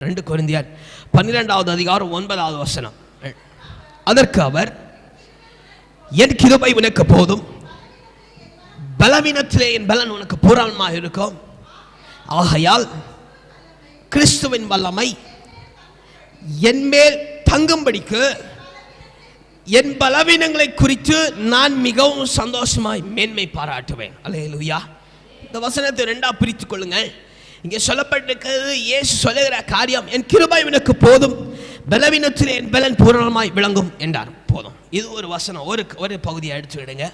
2 கொரிந்தியர் 12வது அதிகாரம் 9வது வசனம். அதற்கு அவர், என் கிருபை உனக்கு போதும், பலவீனத்திலே என் பலன் உனக்கு பூரணமாக இருக்கும். ஆகையால் கிறிஸ்துவின் வல்லமை என் மேல் தங்கும்படிக்கு என் பலவீனங்களை குறித்து நான் மிகவும் சந்தோஷமாய் மேன்மை பாராட்டுவேன். அல்லேலூயா. இந்த வசனத்தை 2ஆக பிரித்துக் கொள்ளுங்கள். இங்கே சொல்லப்பட்டிருக்கிறது, இயேசு சொல்லுகிற காரியம், என் கிருபை உனக்கு போதும், பலவீனத்திலே என் பலன் பூரணமாய் விளங்கும் என்றார். போதும். இது ஒரு வசனம், ஒரு பகுதியை எடுத்துவிடுங்க.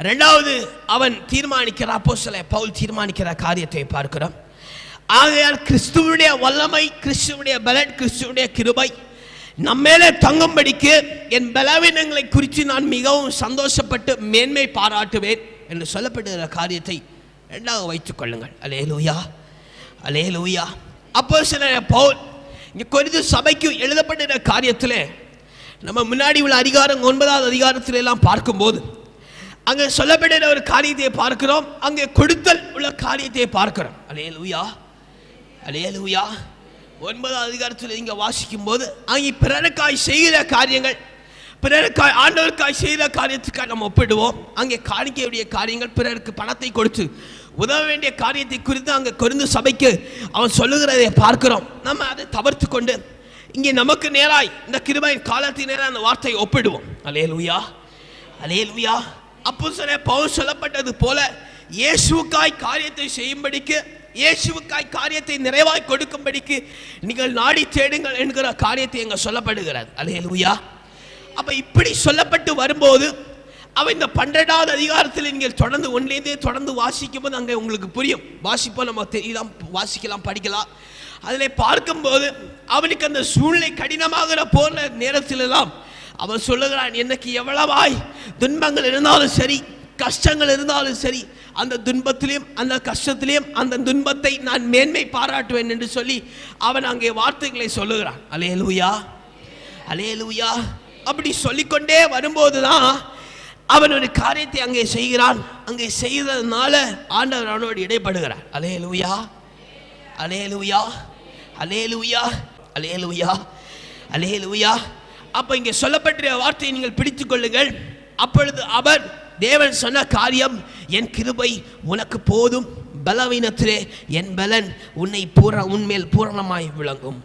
2வது அவன் தீர்மானிக்கிற, அப்போஸ்தலன் பவுல் தீர்மானிக்கிற காரியத்தை பார்க்கிறோம். ஆகையால் கிறிஸ்துவுடைய வல்லமை, கிறிஸ்துவுடைய பலன், கிறிஸ்துவுடைய கிருபை நம்மேலே தங்கும்படிக்கு என் பலவீனங்களை குறித்து நான் மிகவும் சந்தோஷப்பட்டு மேன்மை பாராட்டுவேன் என்று சொல்லப்படுகிற காரியத்தை 2ஆக வைத்துக் கொள்ளுங்கள். அல்லேலூயா, அல்லேலூயா. அப்போஸ்தலன் பவுல் இங்கே கொரிந்து சபைக்கு எழுதப்பட்ட காரியத்தில் நம்ம முன்னாடி உள்ள அதிகாரம் 9வது அதிகாரத்தில் எல்லாம் பார்க்கும்போது அங்கே சொல்லப்படுகிற ஒரு காரியத்தை பார்க்கிறோம், அங்கே கொடுத்தல் உள்ள காரியத்தை பார்க்கிறோம். அல்லேலூயா, அல்லேலூயா. 9வது அதிகாரத்தில் இங்கே வாசிக்கும் போது அங்கே பிறருக்காய் செய்கிற காரியங்கள், பிறருக்காய் ஆண்டவருக்காய் செய்கிற காரியத்துக்காக நம்ம ஒப்பிடுவோம். அங்கே காணிக்கையுடைய காரியங்கள், பிறருக்கு பணத்தை கொடுத்து உதவ வேண்டிய காரியத்தை குறித்து அங்கே கொரிந்து சபைக்கு அவன் சொல்லுகிறதை பார்க்கிறோம். நம்ம அதை தவிர்த்து கொண்டு இங்கே நமக்கு நேராய் இந்த கிருபையின் காலத்தின் நேராக அந்த வார்த்தையை ஒப்பிடுவோம். அல்லேலூயா, அல்லேலூயா. அப்போஸ்தலன் பவுல் சொல்லப்பட்டது போல இயேசுவுக்காய் காரியத்தை செய்யும்படிக்கு, இயேசுவுக்காய் காரியத்தை நிறைவாய் கொடுக்கும்படிக்கு நீங்கள் நாடி தேடுங்கள் என்கிற காரியத்தை அங்கே சொல்லப்படுகிறது. அல்லேலூயா. அப்ப இப்படி சொல்லப்பட்டு வரும்போது அவன் இந்த 12வது அதிகாரத்தில் நீங்கள் தொடர்ந்து ஒன்றிலேருந்தே தொடர்ந்து வாசிக்கும் போது அங்கே உங்களுக்கு புரியும். வாசிப்போம், நம்ம தெரியலாம், வாசிக்கலாம், படிக்கலாம். அதில் பார்க்கும்போது அவனுக்கு அந்த சூழ்நிலை கடினமாகிற போன நேரத்திலெல்லாம் அவன் சொல்லுகிறான், எனக்கு எவ்வளவாய் துன்பங்கள் இருந்தாலும் சரி, கஷ்டங்கள் இருந்தாலும் சரி, அந்த துன்பத்திலையும் அந்த கஷ்டத்திலையும் அந்த துன்பத்தை நான் மேன்மை பாராட்டுவேன் என்று சொல்லி அவன் அங்கே வார்த்தைகளை சொல்லுகிறான். அல்லேலூயா, அல்லேலூயா. அப்படி சொல்லிக்கொண்டே வரும்போது தான் அவன் ஒரு காரியத்தை அங்கே செய்கிறான். அங்கே செய்ததுனால ஆண்டவர் அவனோடு இடைப்படுகிறார். அல்லேலூயா, அல்லேலூயா, அல்லேலூயா, அல்லேலூயா, அல்லேலூயா. அப்போ இங்கே சொல்லப்பட்ட வார்த்தையை நீங்கள் பிடித்துக் கொள்ளுங்கள். அப்பொழுது அவர், தேவன் சொன்ன காரியம், என் கிருபை உனக்கு போதும், பலவீனத்திலே என் பலன் உன்மேல் பூரணமாய் விளங்கும்.